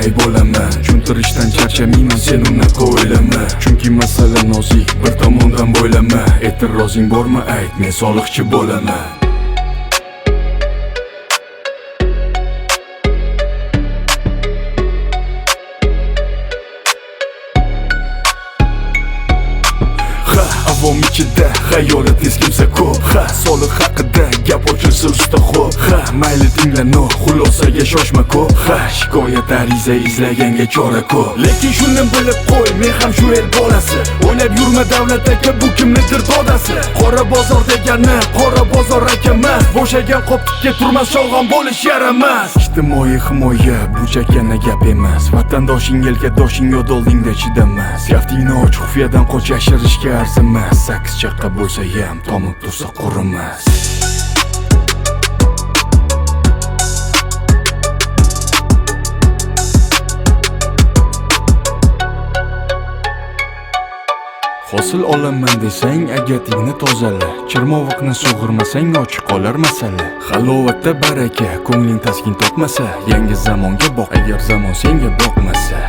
qanday bo'laman? Tushuntirishdan charchamayman, sen unaqa o'ylama. Chunki masala nozik, bir tomondan bo'ylama. E'tirozing bormi ayt, men soliqchi bo'laman. Avom ichida xayoli tez kimsa ko'p. Soliq haqida gap ochilsa usta xo'p. Mayli tingla no, xulosaga shoshma ko'p. Shikoyat ariza izlaganga chora ko'p. Lekin shuni bilib qo'y, men ham shu el bolasi. O'ylab yurma davlat aka, bu kimnidir dodasi. Qora bozor degani qora bozor aka emas. Bo'shagan qoptikka turmas sholg'on bo'lish yaramas. Ijtimoiy himoya bu chakana gap emas. Vatandoshing yelkadoshing yod oldingda chidamas. Kaftingni och, xufiyadan qoch, yashirishga arzimas. 8 chaqa bo'lsa ham tomib tursa qurimas. Hosil olaman desang agatingni tozala. Chirmoviqni sug'urmasang ochiq qolar masala. Halovatda baraka, ko'ngling taskin topmasa, yangi zamonga boq agar zamon senga boqmasa.